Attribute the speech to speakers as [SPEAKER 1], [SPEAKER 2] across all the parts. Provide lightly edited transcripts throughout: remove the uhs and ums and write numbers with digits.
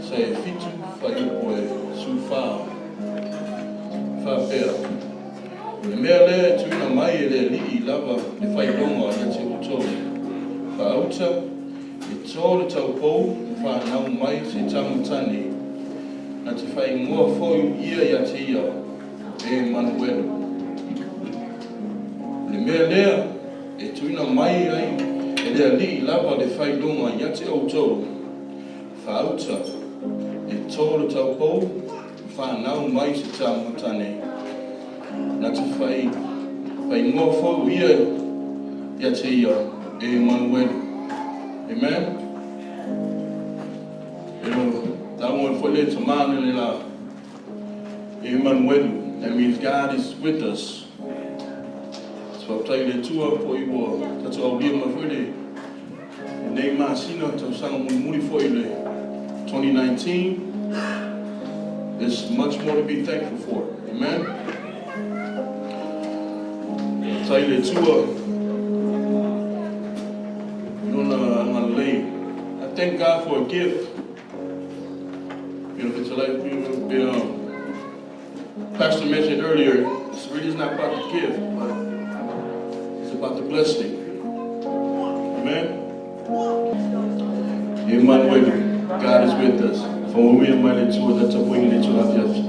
[SPEAKER 1] say fitu whaipoe su whapea. Le mea lea tuina mai e le li lava le whailonga ia te utou. Whaauta, e tō le tau pou, e whanau mai se tamutani, na te whaingoa whoi ia te ia, e Manuelu. Le mea lea, e tuina mai ai, e lea li lava le whailonga ia te utou. Whaauta, e tō le tau pou, e whanau mai se tamutani, na te whaingoa whoi ia te ia, e Manuelu. Amen. That one for little man Emmanuel. That means God is with us. So I'll tell you the two up for you. That's all I'll give my friend. And they might see not to sound moody for you. 2019. There's much more to be thankful for. Amen. I'll tell you the two up. I thank God for a gift. It's like Pastor mentioned earlier, it's really not about the gift, but it's about the blessing. Amen. Emmanuel, God is with us. For when we are invited to it, that's a wing that you have just.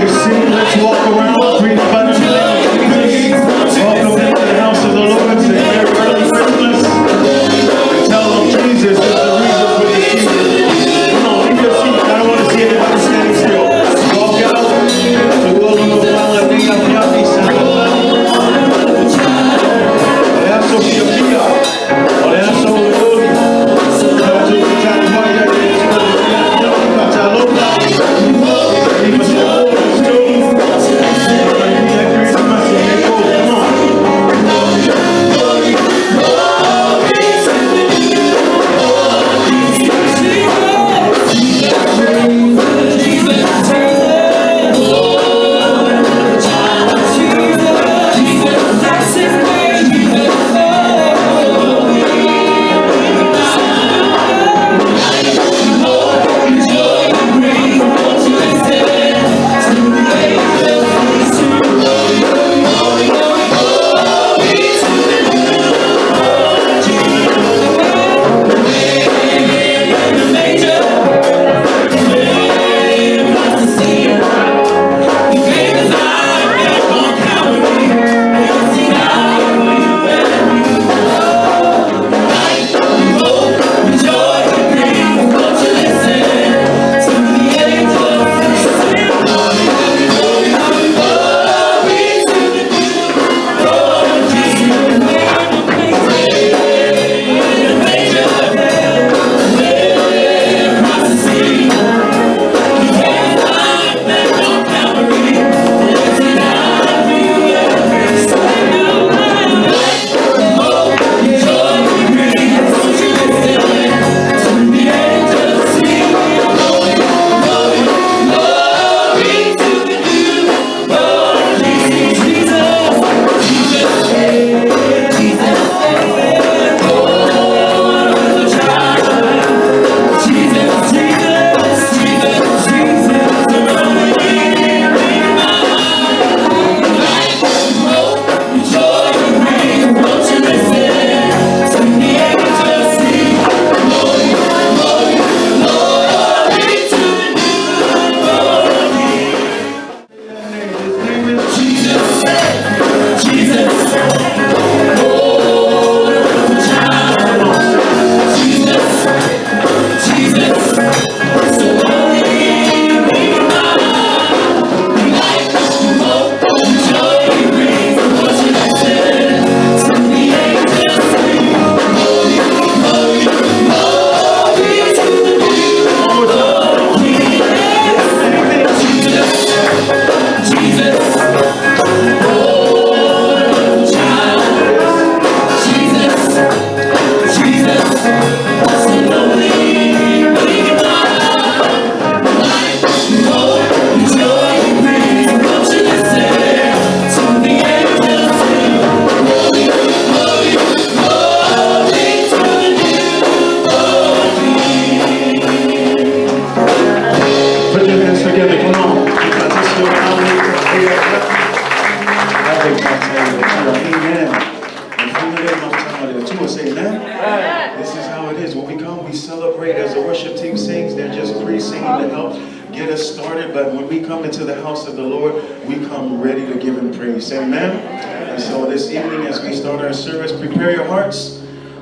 [SPEAKER 2] your seat. Let's walk around, greet by the name of Jesus. Welcome into the house of the Lord. Say Merry Christmas. Tell them Jesus is the reason for this season. Come on, leave your seat. I don't want to see anybody standing still. Walk out. To all of the Father, they are happy. Adesso Dio mio, adesso voi, faccio giocare poi a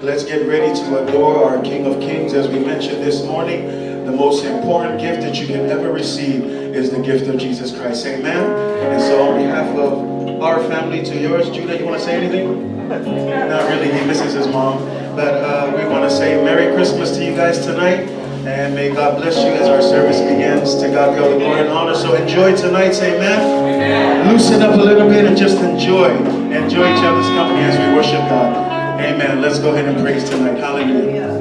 [SPEAKER 2] Let's get ready to adore our King of Kings. As we mentioned this morning, the most important gift that you can ever receive is the gift of Jesus Christ. Amen. And so on behalf of our family to yours, Judah, you want to say anything? Not really. He misses his mom. But we want to say Merry Christmas to you guys tonight. And may God bless you as our service begins. To God be all the glory and honor. So enjoy tonight. Say amen. Loosen up a little bit and just enjoy. Enjoy each other's company as we worship God. Amen. Let's go ahead and praise tonight. Hallelujah.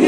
[SPEAKER 3] You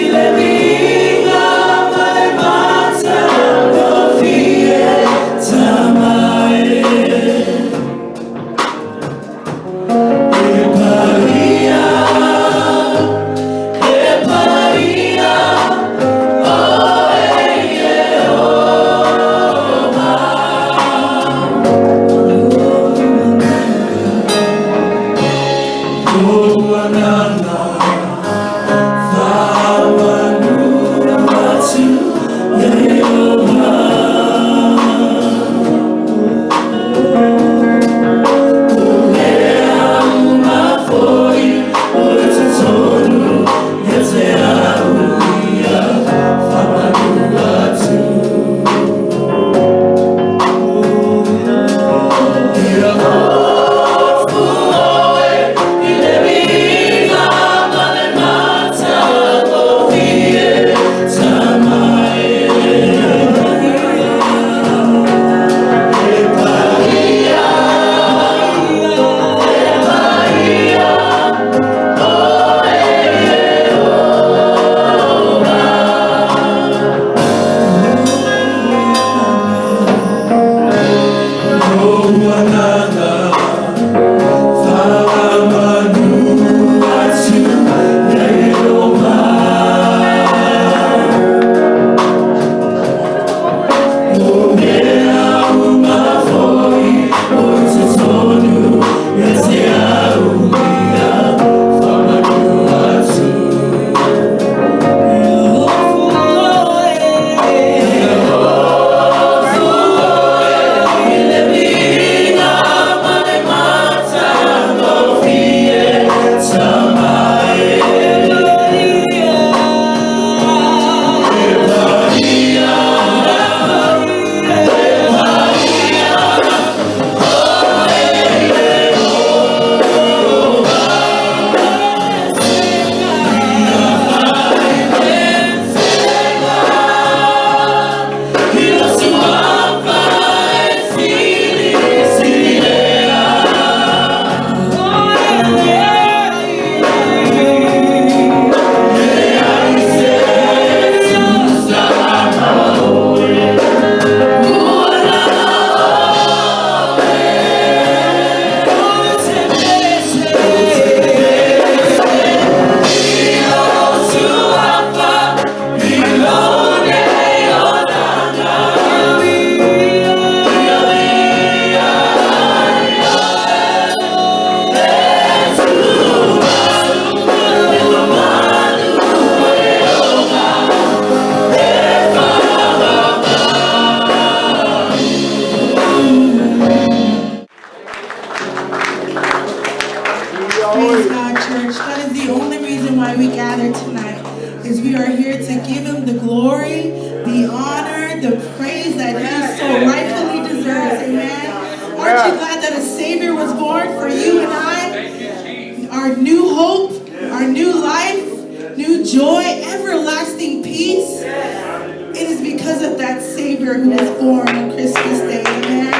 [SPEAKER 3] why we gather tonight is we are here to give him the glory, the honor, the praise that he so rightfully deserves. Amen. Aren't you glad that a Savior was born for you and I? Our new hope, our new life, new joy, everlasting peace. It is because of that Savior who was born on Christmas Day. Amen.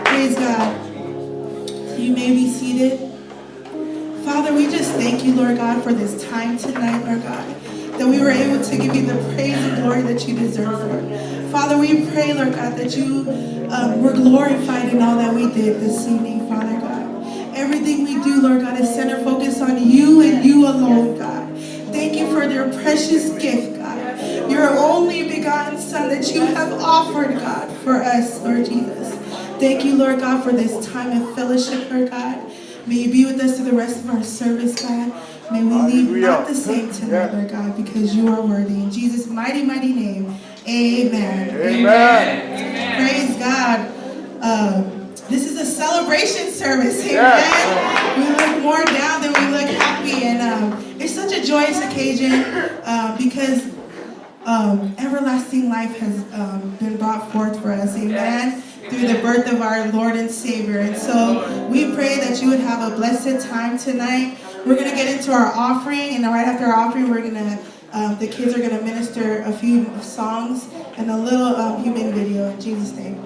[SPEAKER 3] Praise God. You may be seated. Father, we just thank you, Lord God, for this time tonight, Lord God, that we were able to give you the praise and glory that you deserve, Lord. Father, we pray, Lord God, that you were glorified in all that we did this evening, Father God. Everything we do, Lord God, is center focus on you and you alone, God. Thank you for your precious gift, God. Your only begotten Son that you have offered, God, for us, Lord Jesus. Thank you, Lord God, for this time of fellowship, Lord God. May you be with us through the rest of our service, God. May we leave not the same tonight, Lord God, because you are worthy. In Jesus' mighty, mighty name, amen. Amen. Praise God. This is a celebration service, amen. We look more down than we look happy, and it's such a joyous occasion because everlasting life has been brought forth for us, amen, through the birth of our Lord and Savior. And so we pray that you would have a blessed time tonight. We're going to get into our offering, and right after our offering, we're going to, the kids are going to minister a few songs and a little human video in Jesus' name.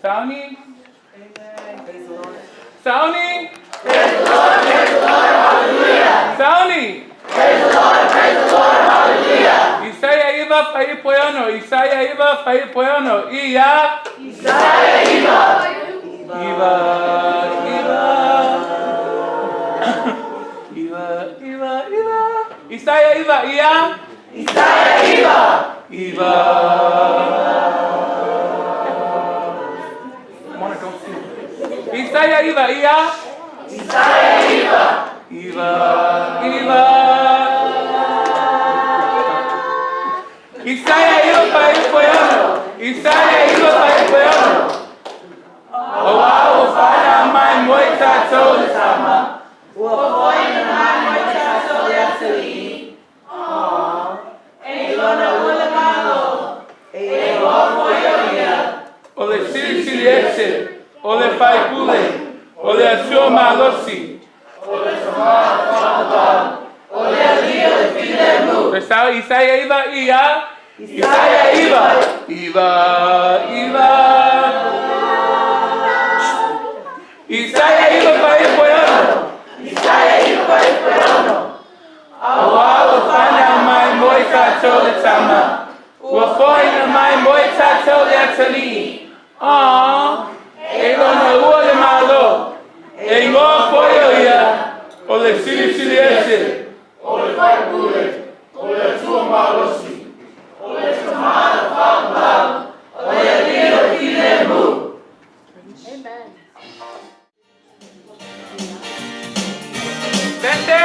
[SPEAKER 4] Sauni? Praise the Lord. Sauni?
[SPEAKER 5] Praise the Lord, hallelujah.
[SPEAKER 4] Sauni?
[SPEAKER 5] Praise the Lord, hallelujah.
[SPEAKER 4] Isaiah iva paipoyano, Isaiah iva paipoyano, iya.
[SPEAKER 5] Isaiah iva.
[SPEAKER 4] Iva. Isaiah iva, iya.
[SPEAKER 5] Isaiah iva.
[SPEAKER 4] Iva. Isaiah iva, iya.
[SPEAKER 5] Isaiah iva.
[SPEAKER 4] Iva. Isaiah iva paipoyano, Isaiah iva paipoyano. Owa ufana mai moita tole sama.
[SPEAKER 5] Wapoina mai moita tole atali. Elona wala malo. Elo foyoya.
[SPEAKER 4] Ole siri ese. Ole pai pule. Ole asio malosi.
[SPEAKER 5] Ole sama famba. Ole alio filemu.
[SPEAKER 4] Isaiah iva iya.
[SPEAKER 5] Isaiah iva.
[SPEAKER 4] Iva. Isaiah iva paipoyano.
[SPEAKER 5] Isaiah iva paipoyano.
[SPEAKER 4] Awa wafanya mai moita tole sama. Wafoina mai moita tole atali. Elona uole malo. Engo foyo ya. Ole siri ese.
[SPEAKER 5] Ole pai pule. Ole tua malosi. Ole samana famba. Ole alio filemu.
[SPEAKER 6] Amen.
[SPEAKER 4] Vente.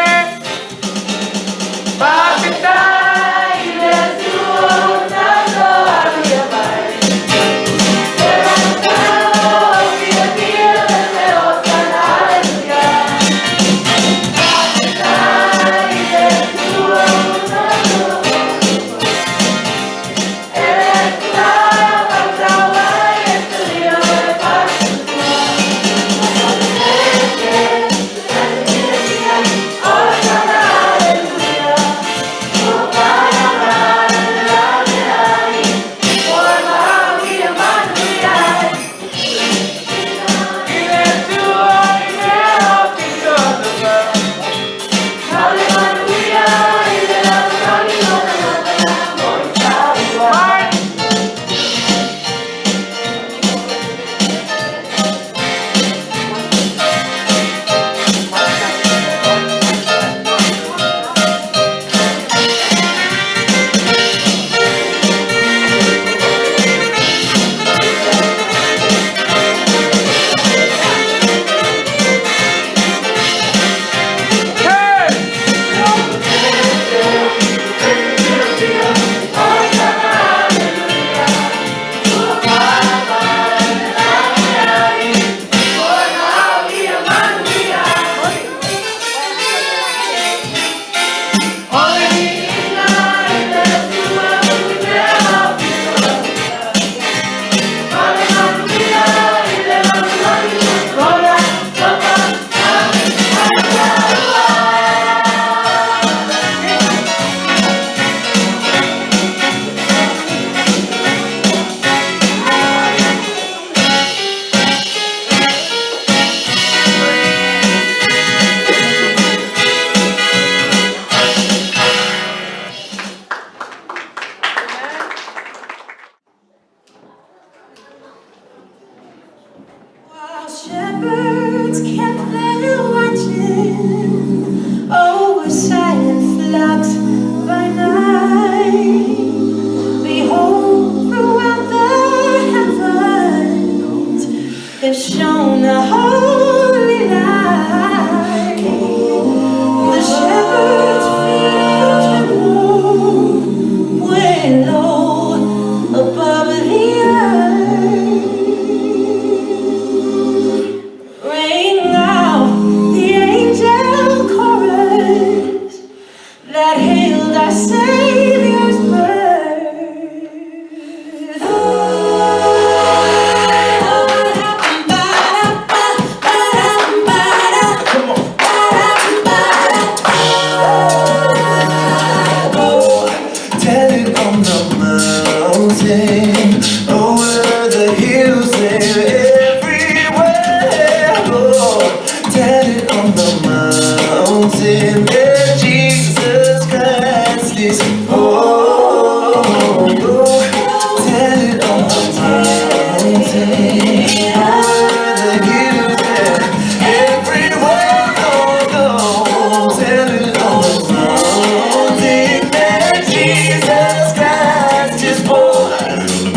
[SPEAKER 5] Pasita ile tua tanto alia bai. have shown the holy light. The shepherds feet are way low above the earth. Ring out the angel chorus that hailed our Savior's birth.
[SPEAKER 7] Tell it on the mountain, over the hills and everywhere. Oh, tell it on the mountain that Jesus Christ is. Oh, tell it on the mountain, over the hills and everywhere. Oh, tell it on the mountain that Jesus Christ is born.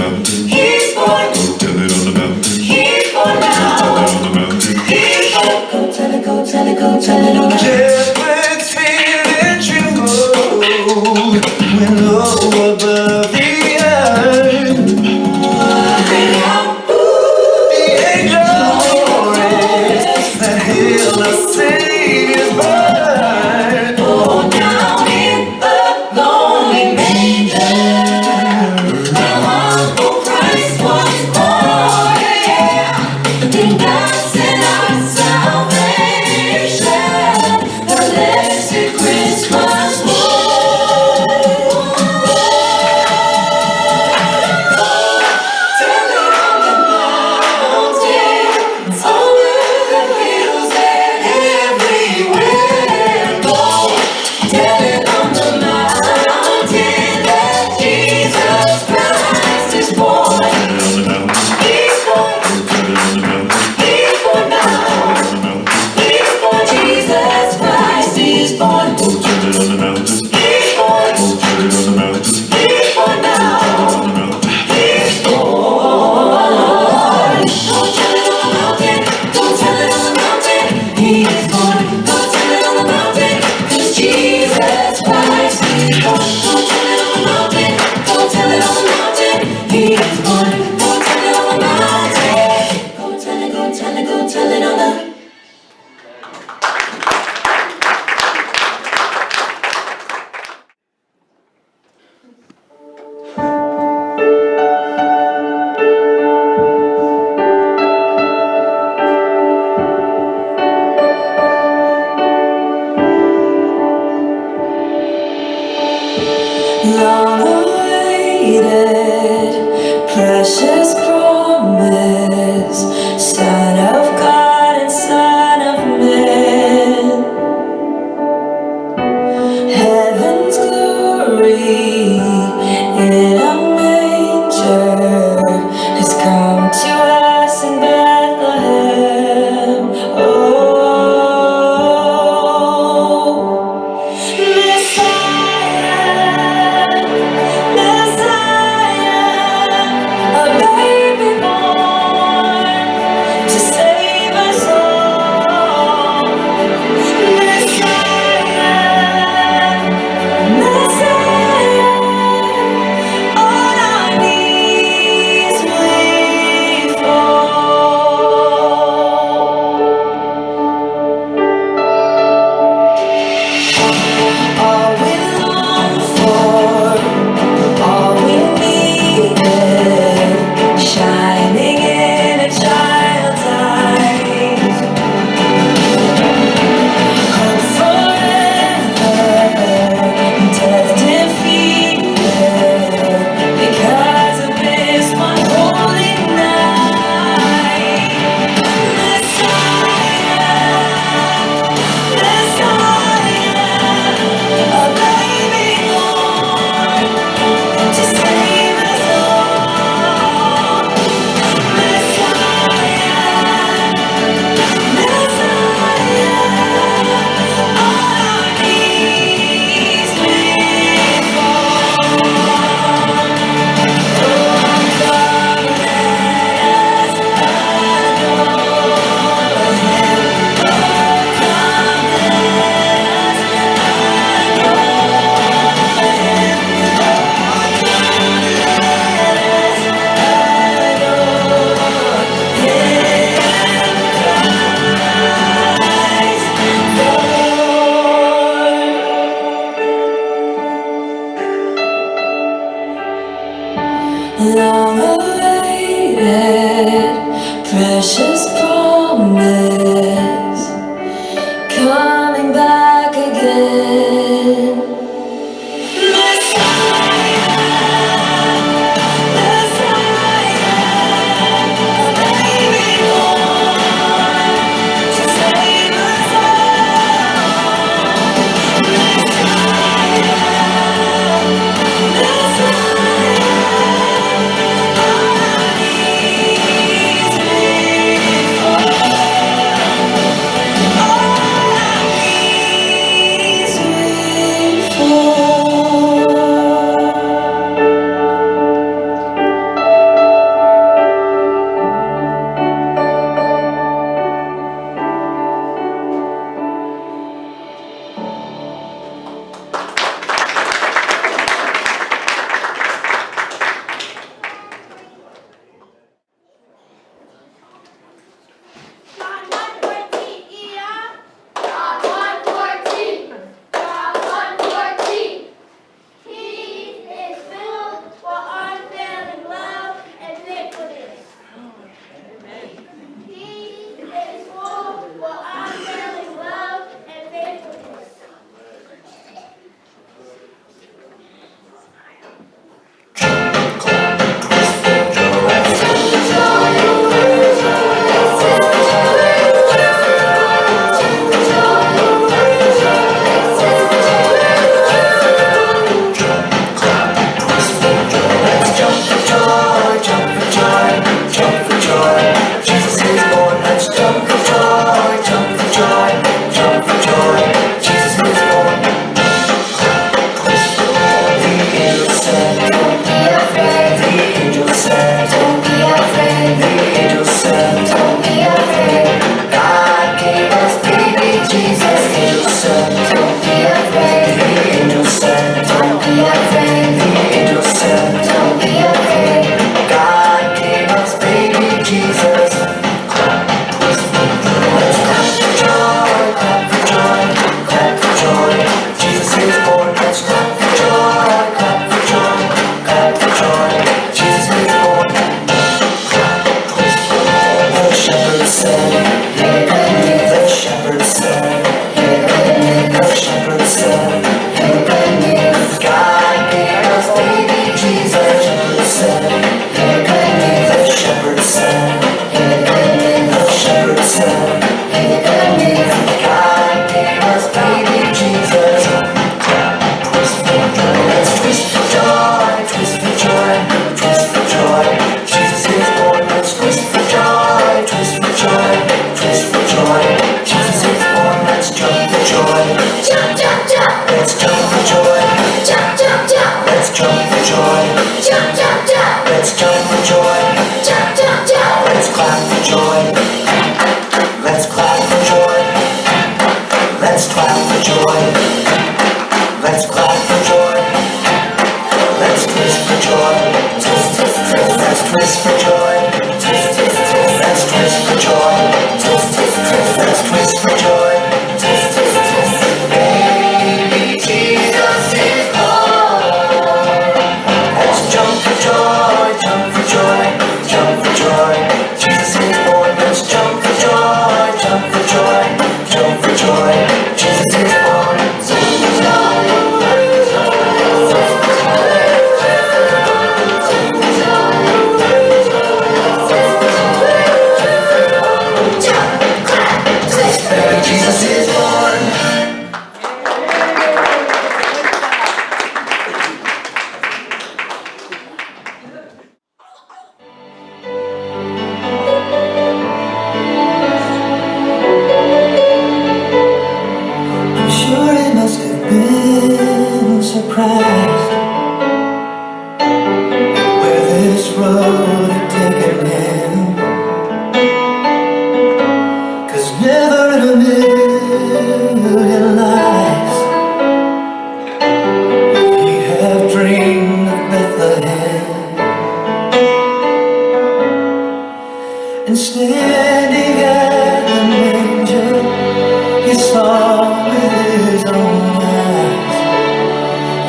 [SPEAKER 5] long awaited, precious promise, coming back again.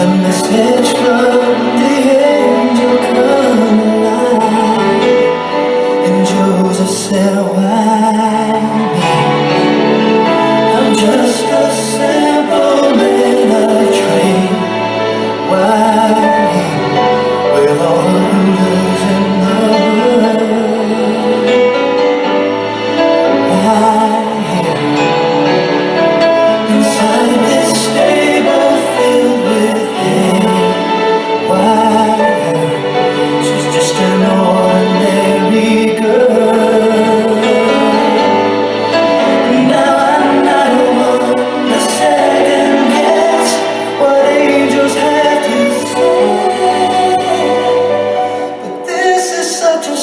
[SPEAKER 7] A message from the angel coming.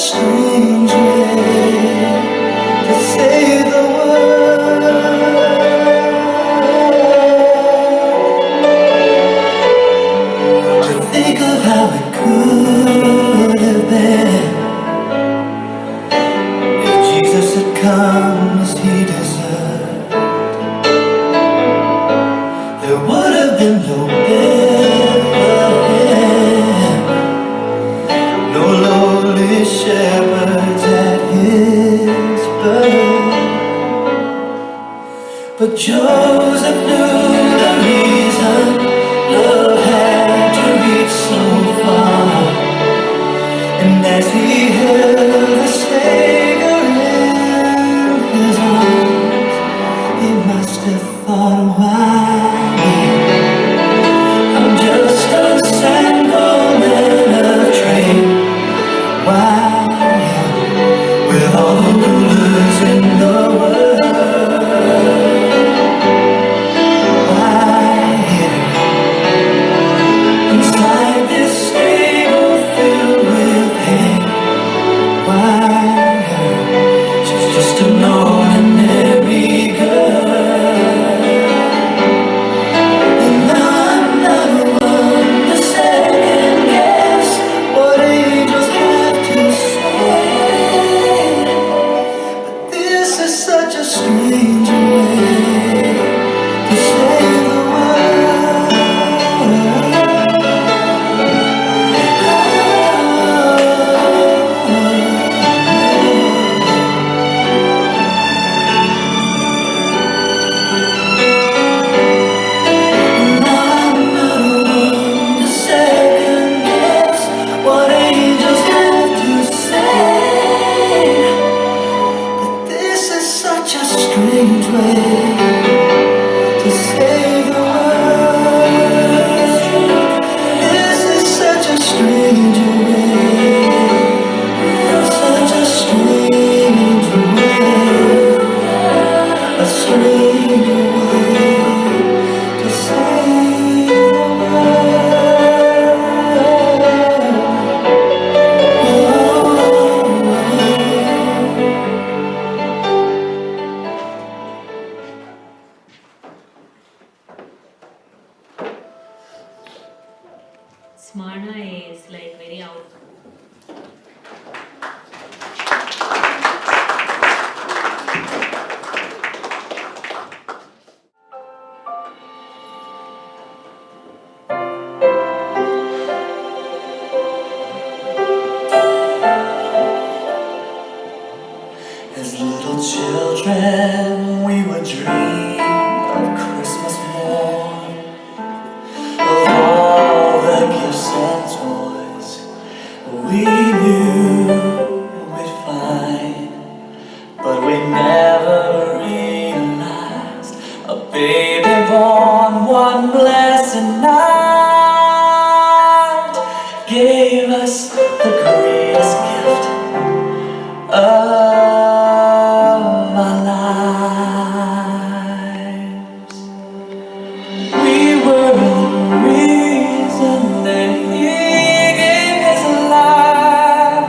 [SPEAKER 7] strange way to save the world. To think of how it could have been if Jesus had come as he deserved. There would have been no Bethlehem, no lowly shepherds at his birth. But Joseph knew the reason love had to reach so far, and as he held the Savior in his arms, he must have thought, why? I'm just a sample in a train. Why, with all the rulers in the world? Why, inside this stable filled with hate? Why, she's just an ordinary girl. And now I'm not one to second guess what angels have to say. But this is such a strange way to save the world. Now I'm not one to second guess what angels have to say. But this is such a strange way to save the world. This is such a strange way, such a strange way, a strange way to save the
[SPEAKER 8] Smyrna is like very out.
[SPEAKER 7] As little children, we would dream of Christmas morn, of all the gifts and toys we knew we'd find. But we never realized a baby born one blessed night gave us the greatest gift of our lives. We were the reason that he gave his life.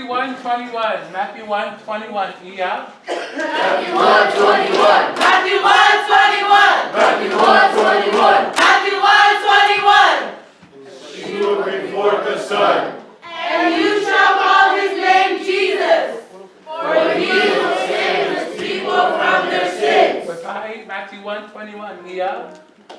[SPEAKER 4] Matthew 1:21. Matthew 1:21. Yeah.
[SPEAKER 6] Matthew 1:21. Matthew 1:21. Matthew 1:21. Matthew 1:21.
[SPEAKER 2] He will bring forth the Son.
[SPEAKER 6] And you shall call his name Jesus, for he will save his people from their sins.
[SPEAKER 4] Matthew 1:21. Yeah.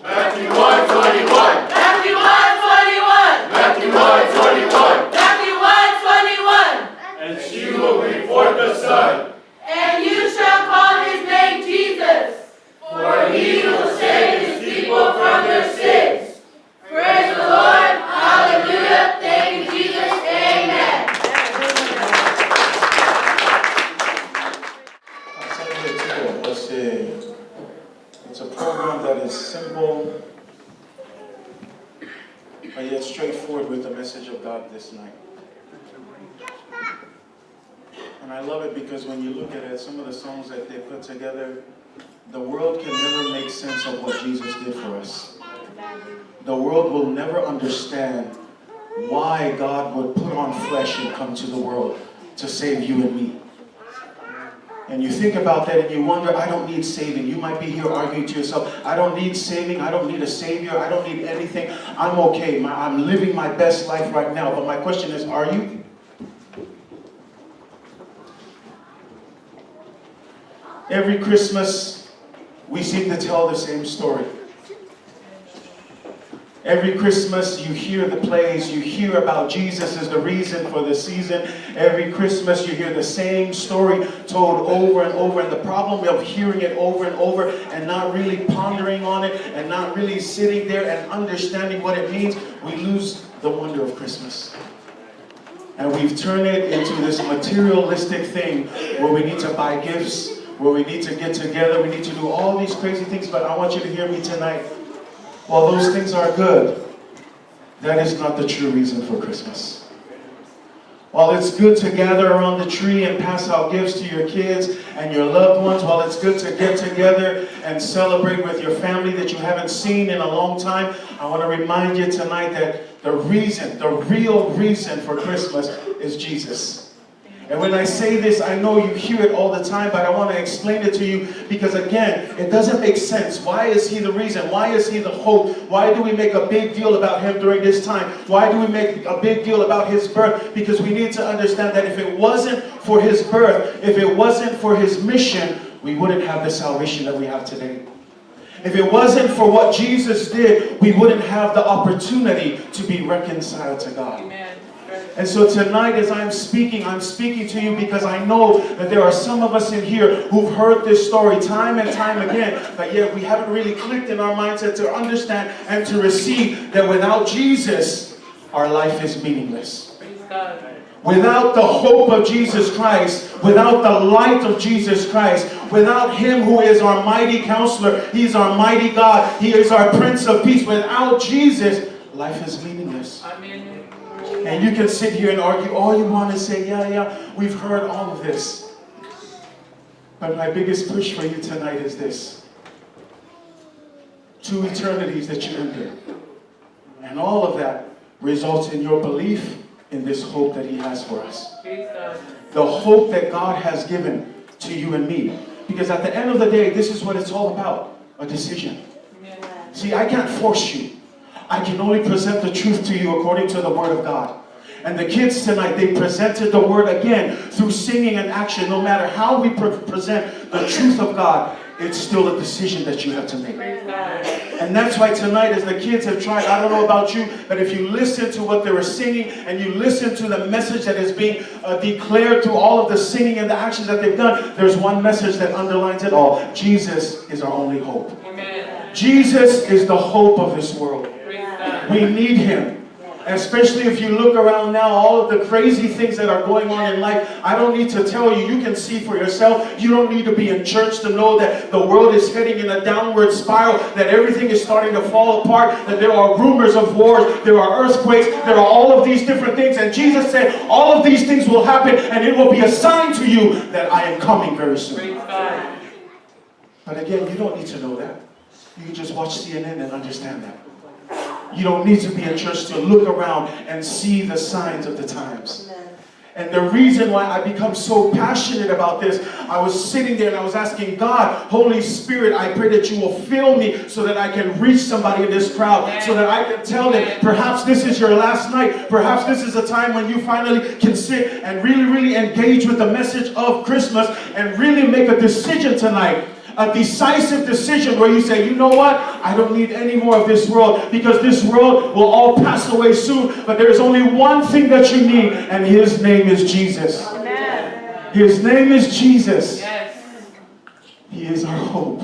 [SPEAKER 2] Matthew 1:21.
[SPEAKER 6] Matthew 1:21.
[SPEAKER 2] Matthew 1:21.
[SPEAKER 6] Matthew 1:21.
[SPEAKER 2] And she will bring forth the Son.
[SPEAKER 6] And you shall call his name Jesus, for he will save his people from their sins. Praise the Lord. Hallelujah. Thank you, Jesus. Amen.
[SPEAKER 2] It's a program that is simple, but yet straightforward with the message of God this night. And I love it because when you look at it, some of the songs that they put together, the world can never make sense of what Jesus did for us. The world will never understand why God would put on flesh and come to the world to save you and me. And you think about that and you wonder, I don't need saving. You might be here arguing to yourself, I don't need saving, I don't need a savior, I don't need anything. I'm okay, I'm living my best life right now. But my question is, are you? Every Christmas, we seem to tell the same story. Every Christmas, you hear the plays, you hear about Jesus as the reason for the season. Every Christmas, you hear the same story told over and over. And the problem of hearing it over and over and not really pondering on it and not really sitting there and understanding what it means, we lose the wonder of Christmas. And we've turned it into this materialistic thing where we need to buy gifts, where we need to get together, we need to do all these crazy things. But I want you to hear me tonight. While those things are good, that is not the true reason for Christmas. While it's good to gather around the tree and pass out gifts to your kids and your loved ones, while it's good to get together and celebrate with your family that you haven't seen in a long time, I want to remind you tonight that the real reason for Christmas is Jesus. And when I say this, I know you hear it all the time, but I want to explain it to you because, again, it doesn't make sense. Why is he the reason? Why is he the hope? Why do we make a big deal about him during this time? Why do we make a big deal about his birth? Because we need to understand that if it wasn't for his birth, if it wasn't for his mission, we wouldn't have the salvation that we have today. If it wasn't for what Jesus did, we wouldn't have the opportunity to be reconciled to God.
[SPEAKER 4] Amen.
[SPEAKER 2] And so tonight as I'm speaking to you because I know that there are some of us in here who've heard this story time and time again, but yet we haven't really clicked in our mindset to understand and to receive that without Jesus, our life is meaningless. Without the hope of Jesus Christ, without the light of Jesus Christ, without him who is our mighty counselor, he's our mighty God, he is our Prince of Peace. Without Jesus, life is meaningless.
[SPEAKER 4] Amen.
[SPEAKER 2] And you can sit here and argue all you want to say, yeah, we've heard all of this. But my biggest push for you tonight is this. 2 eternities that you enter. And all of that results in your belief in this hope that he has for us. The hope that God has given to you and me. Because at the end of the day, this is what it's all about. A decision. See, I can't force you. I can only present the truth to you according to the Word of God. And the kids tonight, they presented the Word again through singing and action. No matter how we present the truth of God, it's still a decision that you have to make. And that's why tonight, as the kids have tried, I don't know about you, but if you listen to what they were singing and you listen to the message that is being declared through all of the singing and the actions that they've done, there's one message that underlines it all. Jesus is our only hope. Amen. Jesus is the hope of this world. We need him. Especially if you look around now, all of the crazy things that are going on in life, I don't need to tell you. You can see for yourself. You don't need to be in church to know that the world is heading in a downward spiral, that everything is starting to fall apart, that there are rumors of wars, there are earthquakes, there are all of these different things. And Jesus said, all of these things will happen, and it will be a sign to you that I am coming very soon. But again, you don't need to know that. You can just watch CNN and understand that. You don't need to be in church to look around and see the signs of the times. And the reason why I become so passionate about this, I was sitting there and I was asking God, Holy Spirit, I pray that you will fill me so that I can reach somebody in this crowd, so that I can tell them, perhaps this is your last night. Perhaps this is a time when you finally can sit and really engage with the message of Christmas and really make a decision tonight. A decisive decision where you say, you know what? I don't need any more of this world, because this world will all pass away soon. But there is only one thing that you need, and his name is Jesus.
[SPEAKER 6] Amen.
[SPEAKER 2] His name is Jesus.
[SPEAKER 4] Yes.
[SPEAKER 2] He is our hope.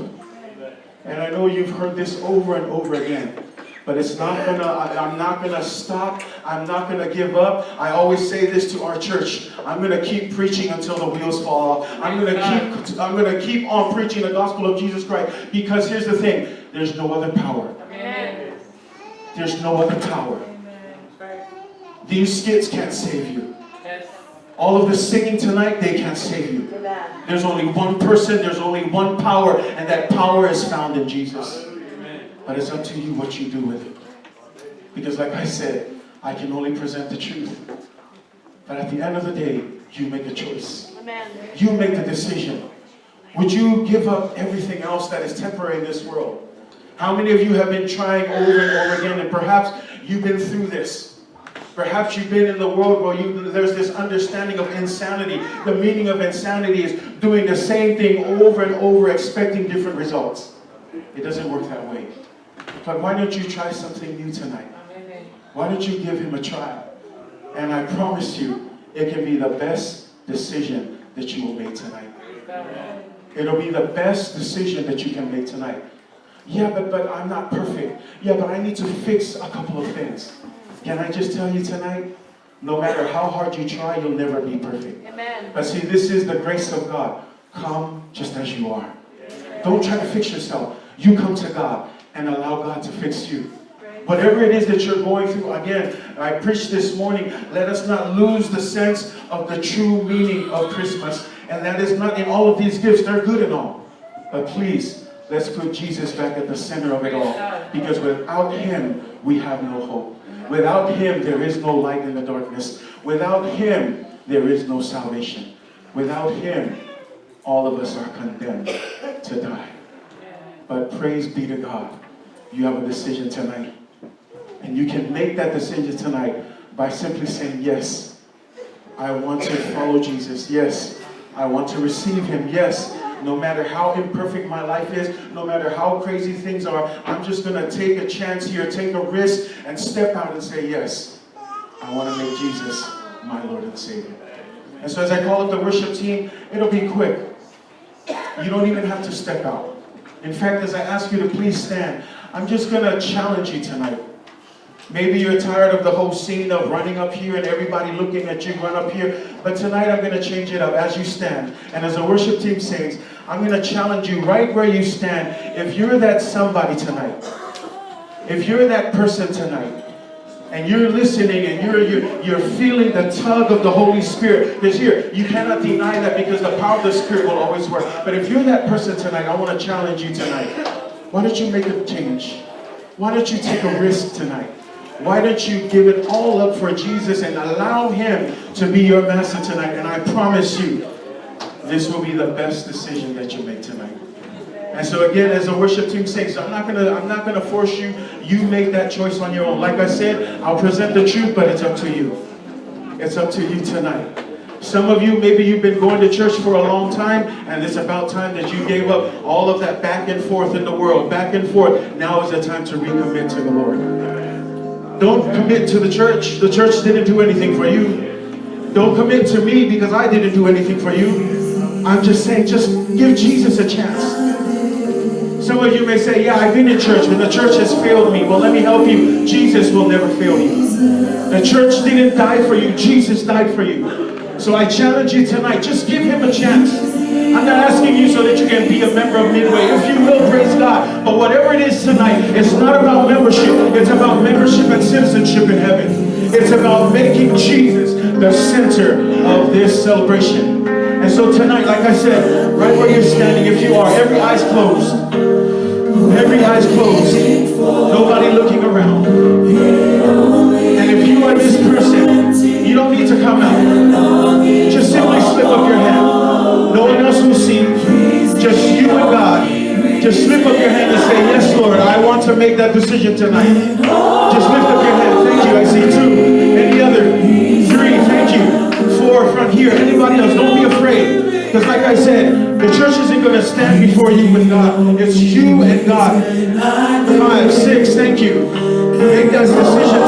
[SPEAKER 2] And I know you've heard this over and over again. But it's not I'm not gonna stop. I'm not gonna give up. I always say this to our church. I'm gonna keep preaching until the wheels fall off. I'm gonna keep on preaching the gospel of Jesus Christ. Because here's the thing, there's no other power.
[SPEAKER 6] Amen.
[SPEAKER 2] There's no other power. These skits can't save you. All of the singing tonight, they can't save you. There's only one person, there's only one power, and that power is found in Jesus. But it's up to you what you do with it. Because like I said, I can only present the truth. But at the end of the day, you make a choice.
[SPEAKER 6] Amen.
[SPEAKER 2] You make the decision. Would you give up everything else that is temporary in this world? How many of you have been trying over and over again, and perhaps you've been through this? Perhaps you've been in the world where there's this understanding of insanity. The meaning of insanity is doing the same thing over and over, expecting different results. It doesn't work that way. But why don't you try something new tonight? Why don't you give him a try? And I promise you, it can be the best decision that you will make tonight. It'll be the best decision that you can make tonight. Yeah, but I'm not perfect. Yeah, but I need to fix a couple of things. Can I just tell you tonight, no matter how hard you try, you'll never be perfect.
[SPEAKER 6] Amen.
[SPEAKER 2] But see, this is the grace of God. Come just as you are. Don't try to fix yourself. You come to God and allow God to fix you. Whatever it is that you're going through, again, I preached this morning, let us not lose the sense of the true meaning of Christmas. And that is not in all of these gifts. They're good and all. But please, let's put Jesus back at the center of it all. Because without him, we have no hope. Without him, there is no light in the darkness. Without him, there is no salvation. Without him, all of us are condemned to die. But praise be to God. You have a decision tonight. And you can make that decision tonight by simply saying, yes, I want to follow Jesus. Yes, I want to receive him. Yes, no matter how imperfect my life is, no matter how crazy things are, I'm just going to take a chance here, take a risk, and step out and say, yes, I want to make Jesus my Lord and Savior. And so as I call up the worship team, it'll be quick. You don't even have to step out. In fact, as I ask you to please stand, I'm just going to challenge you tonight. Maybe you're tired of the whole scene of running up here and everybody looking at you run up here. But tonight I'm going to change it up as you stand. And as the worship team sings, I'm going to challenge you right where you stand. If you're that somebody tonight, if you're that person tonight, and you're listening and you're feeling the tug of the Holy Spirit, because here, you cannot deny that because the power of the Spirit will always work. But if you're that person tonight, I want to challenge you tonight. Why don't you make a change? Why don't you take a risk tonight? Why don't you give it all up for Jesus and allow him to be your master tonight? And I promise you, this will be the best decision that you make tonight. And so again, as the worship team sings, I'm not gonna force you. You make that choice on your own. Like I said, I'll present the truth, but it's up to you. It's up to you tonight. Some of you, maybe you've been going to church for a long time, and it's about time that you gave up all of that back and forth in the world. Back and forth. Now is the time to recommit to the Lord. Don't commit to the church. The church didn't do anything for you. Don't commit to me because I didn't do anything for you. I'm just saying, just give Jesus a chance. Some of you may say, yeah, I've been in church, but the church has failed me. Well, let me help you. Jesus will never fail you. The church didn't die for you. Jesus died for you. So I challenge you tonight, just give him a chance. I'm not asking you so that you can be a member of Midway. If you will, praise God. But whatever it is tonight, it's not about membership. It's about membership and citizenship in heaven. It's about making Jesus the center of this celebration. And so tonight, like I said, right where you're standing, if you are, every eye's closed. Every eye's closed. Nobody looking around. And if you are this person, you don't need to come out. make that decision tonight? Just lift up your hand. Thank you. I see 2. Any other? 3. Thank you. 4 front here. Anybody else? Don't be afraid. Because like I said, the church isn't going to stand before you with God. It's you and God. 5, 6. Thank you. Make that decision